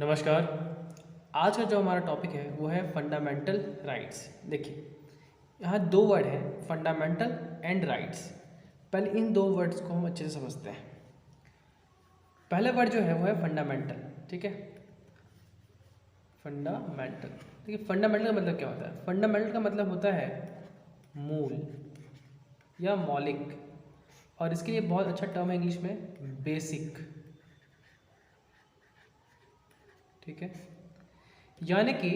नमस्कार। आज का जो हमारा टॉपिक है वो है फंडामेंटल राइट्स। देखिए, यहाँ दो वर्ड हैं, फंडामेंटल एंड राइट्स। पहले इन दो वर्ड्स को हम अच्छे से समझते हैं। पहला वर्ड जो है वो है फंडामेंटल। ठीक है, फंडामेंटल। देखिए, फंडामेंटल का मतलब क्या होता है? फंडामेंटल का मतलब होता है मूल या मौलिक, और इसके लिए बहुत अच्छा टर्म है इंग्लिश में, बेसिक। ठीक है, यानी कि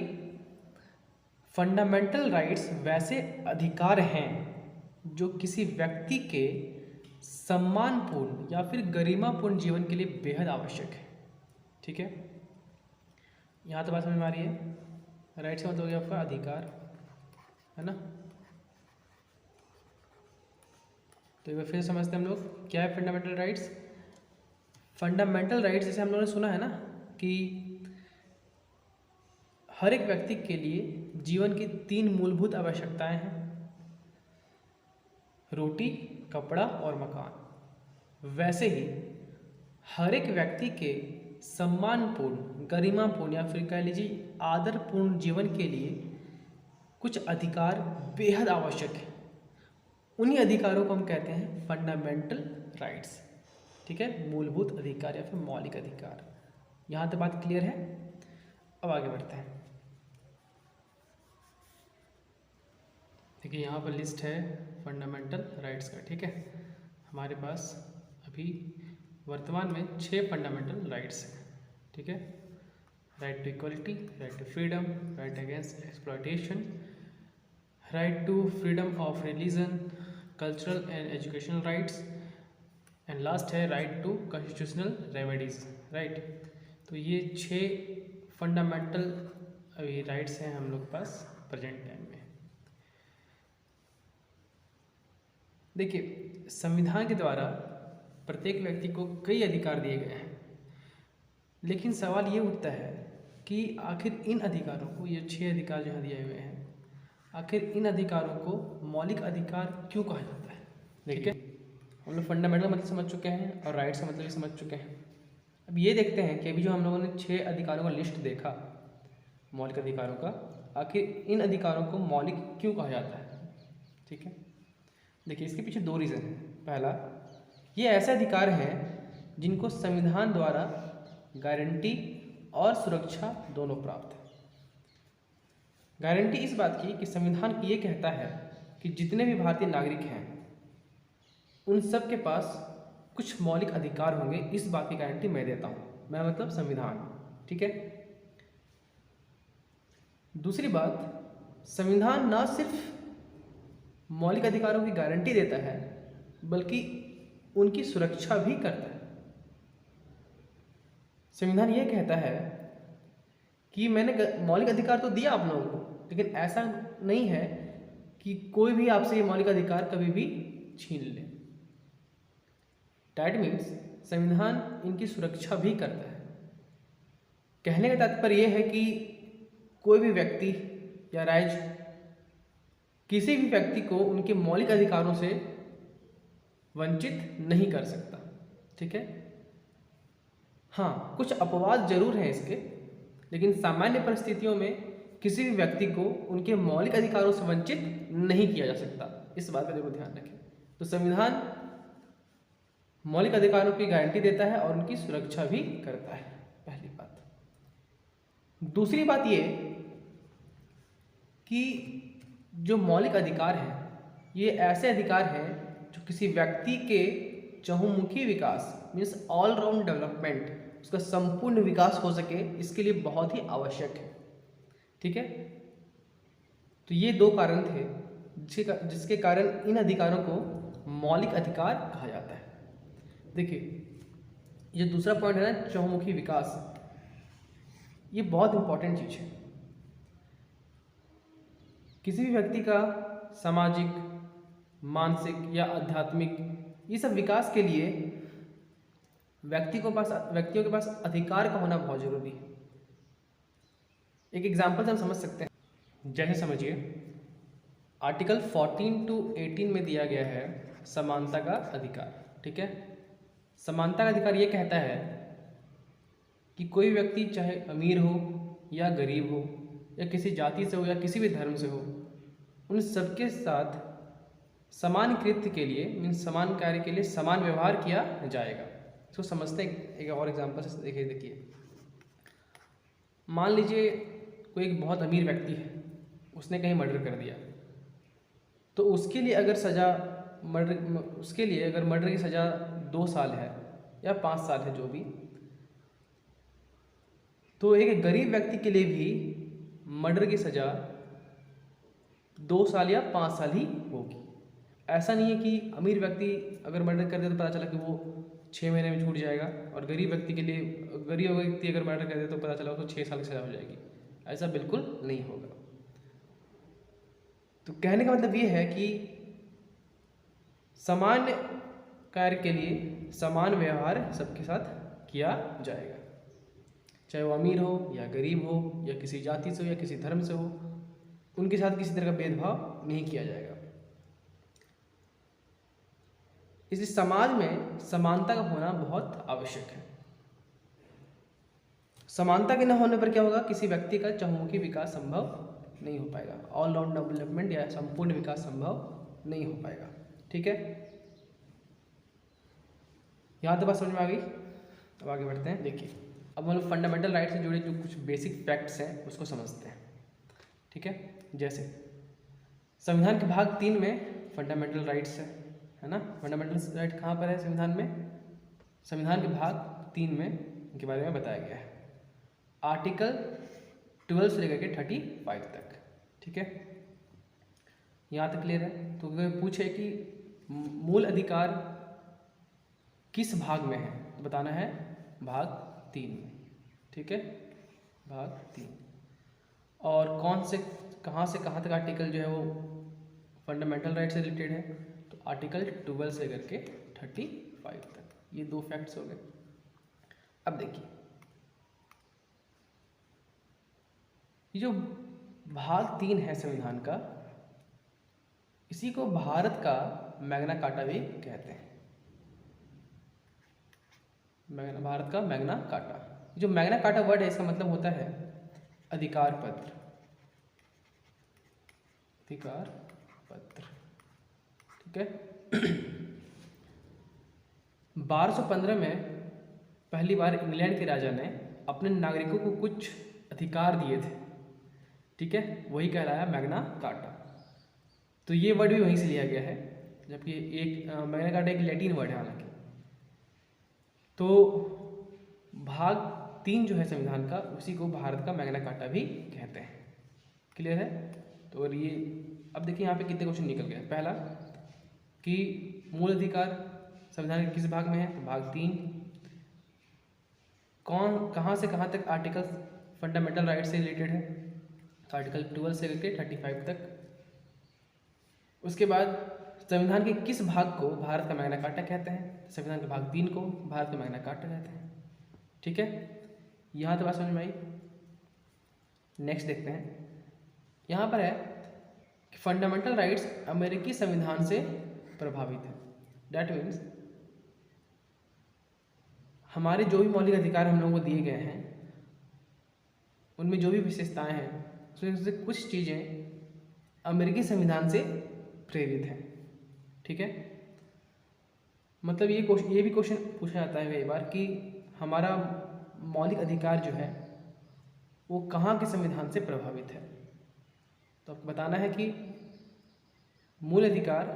फंडामेंटल राइट्स वैसे अधिकार हैं जो किसी व्यक्ति के सम्मानपूर्ण या फिर गरिमापूर्ण जीवन के लिए बेहद आवश्यक है। ठीक है, यहाँ तो बात समझ में आ रही है। राइट्स का मतलब हो गया आपका अधिकार, है ना। तो एक बार फिर समझते हैं हम लोग क्या है फंडामेंटल राइट्स। फंडामेंटल राइट्स जैसे हम लोगों ने सुना है ना कि हर एक व्यक्ति के लिए जीवन की 3 मूलभूत आवश्यकताएं हैं, रोटी, कपड़ा और मकान। वैसे ही हर एक व्यक्ति के सम्मानपूर्ण, गरिमापूर्ण या फिर कह लीजिए आदरपूर्ण जीवन के लिए कुछ अधिकार बेहद आवश्यक है। उन्हीं अधिकारों को हम कहते हैं फंडामेंटल राइट्स। ठीक है, मूलभूत अधिकार या फिर मौलिक अधिकार। यहाँ तक बात क्लियर है? अब आगे बढ़ते हैं। देखिए, यहाँ पर लिस्ट है फंडामेंटल राइट्स का। ठीक है, हमारे पास अभी वर्तमान में 6 फंडामेंटल राइट्स हैं। ठीक है, right to equality, right to freedom, right against exploitation, right to freedom of religion, cultural and educational rights, and last है right to constitutional remedies. Right, तो ये 6 फंडामेंटल अभी राइट्स हैं हम लोग के पास प्रेजेंट टाइम में। देखिए, संविधान के द्वारा प्रत्येक व्यक्ति को कई अधिकार दिए गए हैं, लेकिन सवाल ये उठता है कि आखिर इन अधिकारों को, ये 6 अधिकार जहाँ दिए हुए हैं, आखिर इन अधिकारों को मौलिक अधिकार क्यों कहा जाता है? देखिए, हम लोग फंडामेंटल मतलब समझ चुके हैं और राइट्स का मतलब भी समझ चुके हैं। अब ये देखते हैं कि अभी जो हम लोगों ने 6 अधिकारों का लिस्ट देखा, मौलिक अधिकारों का, आखिर इन अधिकारों को मौलिक क्यों कहा जाता है? ठीक है, देखिए, इसके पीछे 2 रीज़न हैं। पहला, ये ऐसे अधिकार हैं जिनको संविधान द्वारा गारंटी और सुरक्षा दोनों प्राप्त है। गारंटी इस बात की कि संविधान ये कहता है कि जितने भी भारतीय नागरिक हैं उन सब के पास कुछ मौलिक अधिकार होंगे। इस बात की गारंटी मैं देता हूँ, मैं मतलब संविधान। ठीक है, दूसरी बात, संविधान ना सिर्फ मौलिक अधिकारों की गारंटी देता है बल्कि उनकी सुरक्षा भी करता है। संविधान ये कहता है कि मैंने मौलिक अधिकार तो दिया आप लोगों को, लेकिन ऐसा नहीं है कि कोई भी आपसे ये मौलिक अधिकार कभी भी छीन ले। डैट मीन्स संविधान इनकी सुरक्षा भी करता है। कहने का तात्पर्य यह है कि कोई भी व्यक्ति या राज्य किसी भी व्यक्ति को उनके मौलिक अधिकारों से वंचित नहीं कर सकता। ठीक है, हाँ, कुछ अपवाद जरूर हैं इसके, लेकिन सामान्य परिस्थितियों में किसी भी व्यक्ति को उनके मौलिक अधिकारों से वंचित नहीं किया जा सकता। इस बात का जरूर ध्यान रखें। तो संविधान मौलिक अधिकारों की गारंटी देता है और उनकी सुरक्षा भी करता है, पहली बात। दूसरी बात ये कि जो मौलिक अधिकार हैं ये ऐसे अधिकार हैं जो किसी व्यक्ति के चहुमुखी विकास, मीन्स ऑल राउंड डेवलपमेंट, उसका संपूर्ण विकास हो सके, इसके लिए बहुत ही आवश्यक है। ठीक है, तो ये 2 कारण थे जिसके कारण इन अधिकारों को मौलिक अधिकार कहा जाता है। देखिए, ये दूसरा पॉइंट है ना, चहुमुखी विकास, ये बहुत इंपॉर्टेंट चीज़ है। किसी भी व्यक्ति का सामाजिक, मानसिक या आध्यात्मिक, ये सब विकास के लिए व्यक्तियों के पास अधिकार का होना बहुत जरूरी है। एक एग्जाम्पल से हम समझ सकते हैं। जैसे समझिए, आर्टिकल 14 to 18 में दिया गया है समानता का अधिकार। ठीक है, समानता का अधिकार ये कहता है कि कोई व्यक्ति चाहे अमीर हो या गरीब हो या किसी जाति से हो या किसी भी धर्म से हो, उन सबके साथ समान कृत्य के लिए मीन्स समान कार्य के लिए समान व्यवहार किया जाएगा। इसको समझते हैं एक और एग्जाम्पल से। देखिए, मान लीजिए कोई एक बहुत अमीर व्यक्ति है, उसने कहीं मर्डर कर दिया, तो उसके लिए अगर मर्डर की सज़ा 2 साल है या 5 साल है जो भी, तो एक गरीब व्यक्ति के लिए भी मर्डर की सज़ा 2 साल या 5 साल ही होगी। ऐसा नहीं है कि अमीर व्यक्ति अगर मर्डर कर दे तो पता चला कि वो 6 महीने में छूट जाएगा, और गरीब व्यक्ति अगर मर्डर कर दे तो पता चला उसको 6 साल की सज़ा हो जाएगी। ऐसा बिल्कुल नहीं होगा। तो कहने का मतलब ये है कि सामान्य कार्य के लिए समान व्यवहार सबके साथ किया जाएगा, चाहे वो अमीर हो या गरीब हो या किसी जाति से हो या किसी धर्म से हो, उनके साथ किसी तरह का भेदभाव नहीं किया जाएगा। इसलिए समाज में समानता का होना बहुत आवश्यक है। समानता के न होने पर क्या होगा, किसी व्यक्ति का चहुमुखी विकास संभव नहीं हो पाएगा, ऑल राउंड डेवलपमेंट या संपूर्ण विकास संभव नहीं हो पाएगा। ठीक है, यहाँ तो बात समझ में आ गई। अब आगे बढ़ते हैं। देखिए, अब हम लोग फंडामेंटल राइट से जुड़े जो कुछ बेसिक फैक्ट्स हैं उसको समझते हैं। ठीक है, जैसे संविधान के भाग 3 में फंडामेंटल राइट्स है ना। फंडामेंटल राइट कहाँ पर है संविधान में? संविधान के भाग 3 में इनके बारे में बताया गया है, आर्टिकल 12 से लेकर के 35 तक। ठीक है, यहाँ तक क्लियर है। तो अगर पूछे कि मूल अधिकार किस भाग में है, तो बताना है भाग 3 में। ठीक है, भाग 3। और कहाँ से कहाँ तक आर्टिकल जो है वो फंडामेंटल राइट से रिलेटेड है, तो आर्टिकल 12 से करके 35 तक। ये 2 फैक्ट्स हो गए। अब देखिए, ये जो भाग 3 है संविधान का, इसी को भारत का मैग्ना कार्टा भी कहते हैं। भारत का मैग्ना कार्टा। जो मैग्ना कार्टा वर्ड है, इसका मतलब होता है अधिकार पत्र। अधिकार पत्र। ठीक है। 1215 में पहली बार इंग्लैंड के राजा ने अपने नागरिकों को कुछ अधिकार दिए थे। ठीक है, वही कहलाया मैग्ना कार्टा। तो ये वर्ड भी वहीं से लिया गया है, जबकि एक मैग्ना कार्टा एक लैटिन वर्ड है हालांकि। तो भाग 3 जो है संविधान का, उसी को भारत का मैग्ना कार्टा भी कहते हैं। क्लियर है? तो और ये अब देखिए यहाँ पे कितने क्वेश्चन निकल गए। पहला कि मूल अधिकार संविधान के किस भाग में है, तो भाग 3। कहाँ से कहाँ तक आर्टिकल फंडामेंटल राइट से रिलेटेड है, आर्टिकल 12 से लेकर 35 तक। उसके बाद संविधान के किस भाग को भारत का मैग्ना कार्टा कहते हैं, संविधान के भाग 3 को भारत का मैग्ना कार्टा कहते हैं। ठीक है, यहाँ तो बात समझ में आई। नेक्स्ट देखते हैं, यहाँ पर है कि फंडामेंटल राइट्स अमेरिकी संविधान से प्रभावित है। डैट मीन्स हमारे जो भी मौलिक अधिकार हम लोगों को दिए गए हैं, उनमें जो भी विशेषताएं हैं, उसमें से कुछ चीज़ें अमेरिकी संविधान से प्रेरित हैं। ठीक है, मतलब ये भी क्वेश्चन पूछा जाता है कई बार कि हमारा मौलिक अधिकार जो है वो कहाँ के संविधान से प्रभावित है। तो आपको बताना है कि मूल अधिकार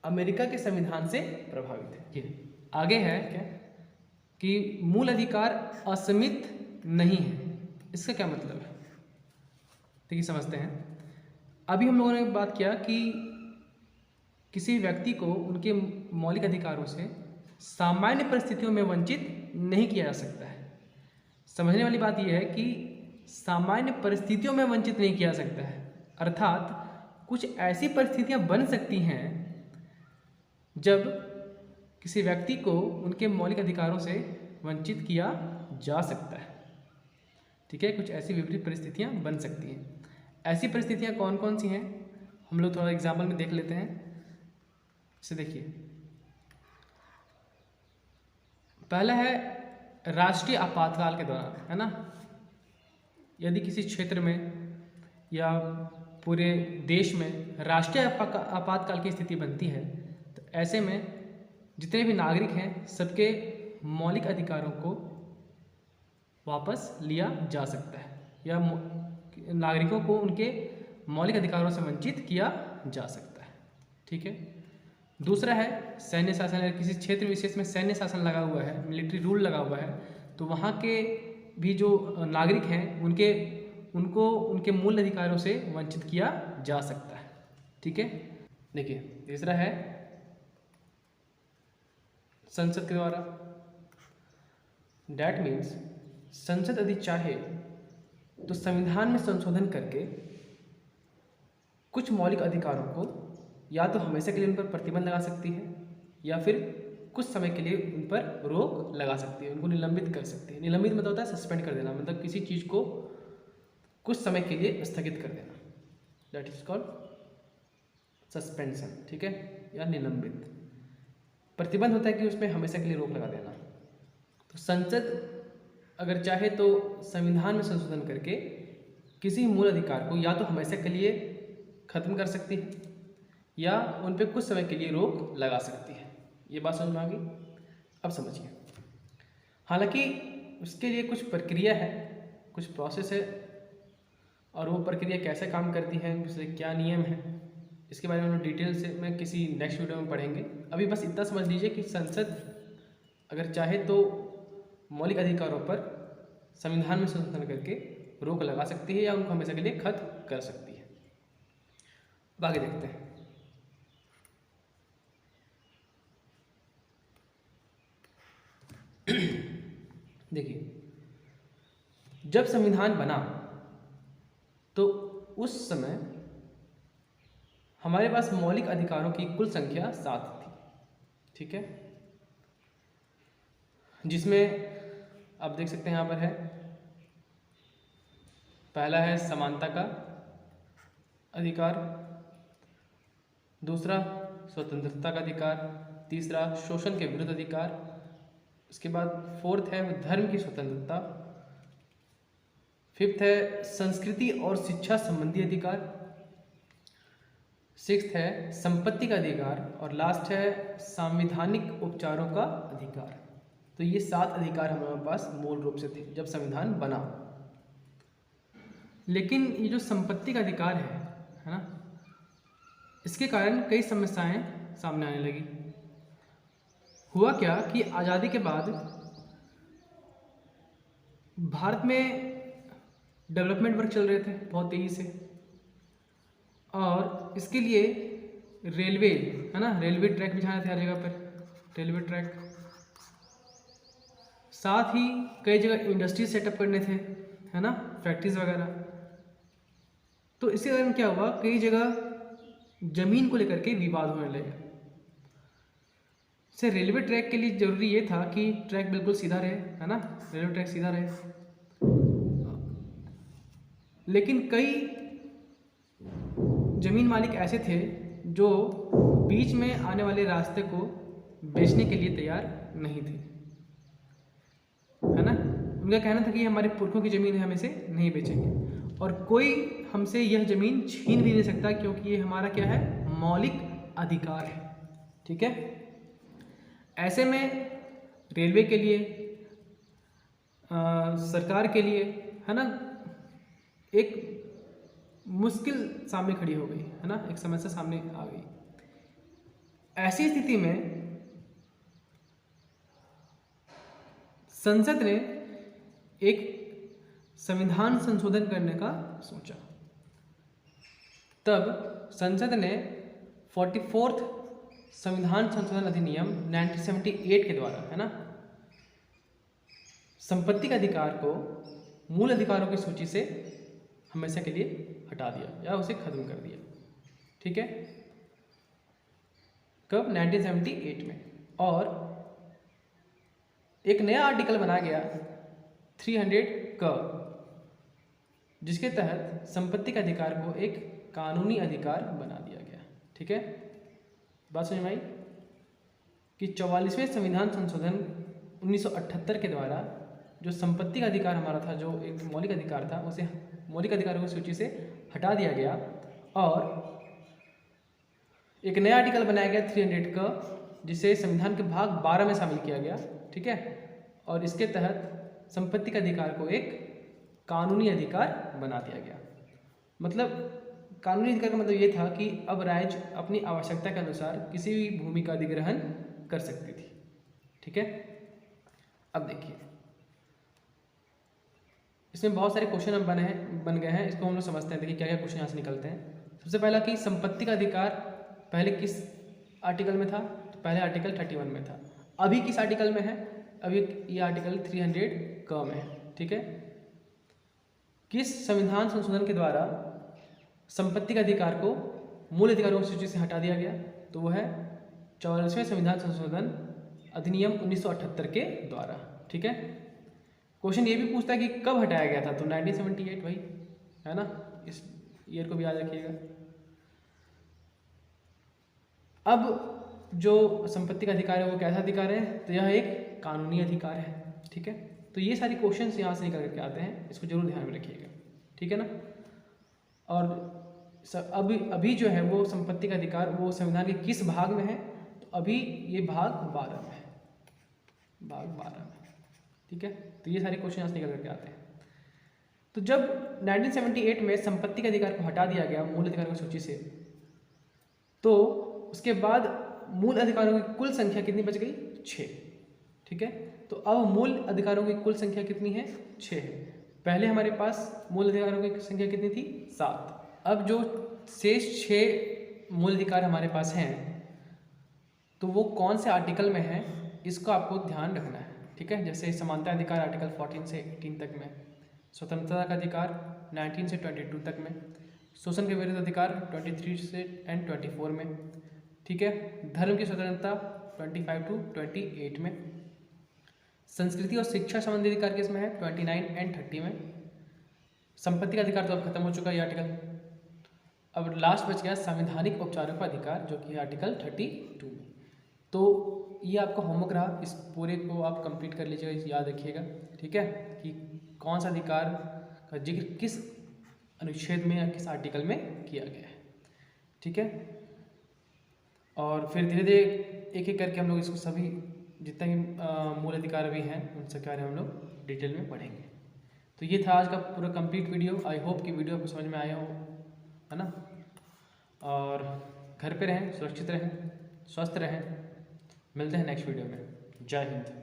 अमेरिका के संविधान से प्रभावित है। ये आगे है क्या कि मूल अधिकार असीमित नहीं है। इसका क्या मतलब है, देखिए समझते हैं। अभी हम लोगों ने बात किया कि किसी व्यक्ति को उनके मौलिक अधिकारों से सामान्य परिस्थितियों में वंचित नहीं किया जा सकता है। समझने वाली बात यह है कि सामान्य परिस्थितियों में वंचित नहीं किया जा सकता है, अर्थात कुछ ऐसी परिस्थितियां बन सकती हैं जब किसी व्यक्ति को उनके मौलिक अधिकारों से वंचित किया जा सकता है। ठीक है, कुछ ऐसी विपरीत परिस्थितियां बन सकती हैं। ऐसी परिस्थितियां कौन कौन सी हैं, हम लोग थोड़ा एग्जाम्पल में देख लेते हैं। इसे देखिए, पहला है राष्ट्रीय आपातकाल के दौरान, है ना, यदि किसी क्षेत्र में या पूरे देश में राष्ट्रीय आपातकाल की स्थिति बनती है, तो ऐसे में जितने भी नागरिक हैं सबके मौलिक अधिकारों को वापस लिया जा सकता है, या नागरिकों को उनके मौलिक अधिकारों से वंचित किया जा सकता है। ठीक है। दूसरा है सैन्य शासन। अगर किसी क्षेत्र विशेष में सैन्य शासन लगा हुआ है, मिलिट्री रूल लगा हुआ है, तो वहाँ के भी जो नागरिक हैं उनको उनके मूल अधिकारों से वंचित किया जा सकता है। ठीक है। देखिए, तीसरा है संसद के द्वारा। डैट मीन्स संसद यदि चाहे तो संविधान में संशोधन करके कुछ मौलिक अधिकारों को या तो हमेशा के लिए उन पर प्रतिबंध लगा सकती है, या फिर कुछ समय के लिए उन पर रोक लगा सकती है, उनको निलंबित कर सकती है। निलंबित मतलब होता है सस्पेंड कर देना, मतलब किसी चीज़ को कुछ समय के लिए स्थगित कर देना, दैट इज कॉल्ड सस्पेंशन। ठीक है, या निलंबित। प्रतिबंध होता है कि उसमें हमेशा के लिए रोक लगा देना। तो संसद अगर चाहे तो संविधान में संशोधन करके किसी मूल अधिकार को या तो हमेशा के लिए खत्म कर सकती है, या उन पर कुछ समय के लिए रोक लगा सकती है। ये बात समझ में आ गई? अब समझिए। हालांकि उसके लिए कुछ प्रक्रिया है, कुछ प्रोसेस है, और वो प्रक्रिया कैसे काम करती है, उससे क्या नियम है, इसके बारे में हम डिटेल से मैं किसी नेक्स्ट वीडियो में पढ़ेंगे। अभी बस इतना समझ लीजिए कि संसद अगर चाहे तो मौलिक अधिकारों पर संविधान में संशोधन करके रोक लगा सकती है, या उनको हमेशा के लिए खत्म कर सकती है। अब आगे देखते हैं। देखिए, जब संविधान बना तो उस समय हमारे पास मौलिक अधिकारों की कुल संख्या 7 थी। ठीक है, जिसमें आप देख सकते हैं यहाँ पर है, पहला है समानता का अधिकार, दूसरा स्वतंत्रता का अधिकार, तीसरा शोषण के विरुद्ध अधिकार, उसके बाद फोर्थ है धर्म की स्वतंत्रता, फिफ्थ है संस्कृति और शिक्षा संबंधी अधिकार, सिक्स्थ है संपत्ति का अधिकार, और लास्ट है संवैधानिक उपचारों का अधिकार। तो ये 7 अधिकार हमारे पास मूल रूप से थे जब संविधान बना। लेकिन ये जो संपत्ति का अधिकार है ना, इसके कारण कई समस्याएं सामने आने लगी। हुआ क्या कि आज़ादी के बाद भारत में डेवलपमेंट वर्क चल रहे थे बहुत तेज़ी से, और इसके लिए रेलवे, है ना, रेलवे ट्रैक बिछाने थे हर जगह पर, रेलवे ट्रैक। साथ ही कई जगह इंडस्ट्री सेटअप करने थे, है ना, फैक्ट्रीज वगैरह। तो इसके कारण क्या हुआ, कई जगह जमीन को लेकर के विवाद होने लगे। से रेलवे ट्रैक के लिए जरूरी ये था कि ट्रैक बिल्कुल सीधा रहे, है ना, रेलवे ट्रैक सीधा रहे। लेकिन कई जमीन मालिक ऐसे थे जो बीच में आने वाले रास्ते को बेचने के लिए तैयार नहीं थे, है ना। उनका कहना था कि हमारे पुरखों की ज़मीन है, हम इसे नहीं बेचेंगे, और कोई हमसे यह ज़मीन छीन भी नहीं सकता, क्योंकि ये हमारा क्या है, मौलिक अधिकार है। ठीक है। ऐसे में रेलवे के लिए, सरकार के लिए, है ना, एक मुश्किल सामने खड़ी हो गई, है ना, एक समस्या सामने आ गई। ऐसी स्थिति में संसद ने एक संविधान संशोधन करने का सोचा। तब संसद ने 44th संविधान संशोधन अधिनियम 1978 के द्वारा, है ना, संपत्ति के अधिकार को मूल अधिकारों की सूची से हमेशा के लिए हटा दिया या उसे खत्म कर दिया। ठीक है, कब, 1978 में। और एक नया आर्टिकल बनाया गया 300 का, जिसके तहत संपत्ति के अधिकार को एक कानूनी अधिकार बना दिया गया। ठीक है, बात समझ में आई कि 44वें संविधान संशोधन 1978 के द्वारा जो संपत्ति का अधिकार हमारा था, जो एक मौलिक अधिकार था, उसे मौलिक अधिकारों की सूची से हटा दिया गया और एक नया आर्टिकल बनाया गया 300 का, जिसे संविधान के भाग 12 में शामिल किया गया। ठीक है, और इसके तहत संपत्ति के अधिकार को एक कानूनी अधिकार बना दिया गया। मतलब कानूनी अधिकार का मतलब ये था कि अब राज्य अपनी आवश्यकता के अनुसार किसी भी भूमि का अधिग्रहण कर सकती थी। ठीक है, अब देखिए इसमें बहुत सारे क्वेश्चन अब बन गए हैं, इसको हम लोग समझते हैं। देखिए क्या क्या क्वेश्चन यहाँ से निकलते हैं। सबसे पहला कि संपत्ति का अधिकार पहले किस आर्टिकल में था? तो पहले आर्टिकल 31 में था। अभी किस आर्टिकल में है? अभी ये आर्टिकल 300 क में है। ठीक है, किस संविधान संशोधन के द्वारा संपत्ति के अधिकार को मूल अधिकारों की सूची से हटा दिया गया? तो वो है 44वें संविधान संशोधन अधिनियम 1978 के द्वारा। ठीक है, क्वेश्चन ये भी पूछता है कि कब हटाया गया था? तो 1978 भाई, है ना, इस ईयर को भी याद रखिएगा। अब जो संपत्ति का अधिकार है वो कैसा अधिकार है? तो यह एक कानूनी अधिकार है। ठीक है, तो ये सारी क्वेश्चंस यहाँ से निकल करके आते हैं, इसको जरूर ध्यान में रखिएगा। ठीक है ना, और अभी जो है वो संपत्ति का अधिकार वो संविधान के किस भाग में है? तो अभी ये भाग 12 में है, भाग 12 में। ठीक है, तो ये सारे क्वेश्चन यहाँ से निकल करके आते हैं। तो जब 1978 में संपत्ति के अधिकार को हटा दिया गया मूल अधिकारों की सूची से, तो उसके बाद मूल अधिकारों की कुल संख्या कितनी बच गई? 6। ठीक है, तो अब मूल अधिकारों की कुल संख्या कितनी है? 6 है। पहले हमारे पास मूल अधिकारों की संख्या कितनी थी? 7। अब जो शेष 6 मूल अधिकार हमारे पास हैं, तो वो कौन से आर्टिकल में है, इसको आपको ध्यान रखना है। ठीक है, जैसे समानता अधिकार आर्टिकल 14 से 18 तक में, स्वतंत्रता का अधिकार 19 से 22 तक में, शोषण के विरुद्ध अधिकार 23 से 24 में। ठीक है, धर्म की स्वतंत्रता 25 to 28 में, संस्कृति और शिक्षा संबंधी अधिकार किसमें है? 29 and 30 में। संपत्ति का अधिकार तो अब खत्म हो चुका है ये आर्टिकल। अब लास्ट बच गया संवैधानिक उपचारों का अधिकार, जो कि है आर्टिकल 32 में। तो ये आपका होमवर्क रहा, इस पूरे को आप कंप्लीट कर लीजिएगा, याद रखिएगा। ठीक है, कि कौन सा अधिकार का जिक्र किस अनुच्छेद में या किस आर्टिकल में किया गया है। ठीक है, और फिर धीरे धीरे एक एक करके हम लोग इसको सभी जितने भी मूल अधिकार अभी हैं उन सब के बारे में हम लोग डिटेल में पढ़ेंगे। तो ये था आज का पूरा कंप्लीट वीडियो। आई होप कि वीडियो आपको समझ में आया हो, है ना। और घर पे रहें, सुरक्षित रहें, स्वस्थ रहें। मिलते हैं नेक्स्ट वीडियो में। जय हिंद।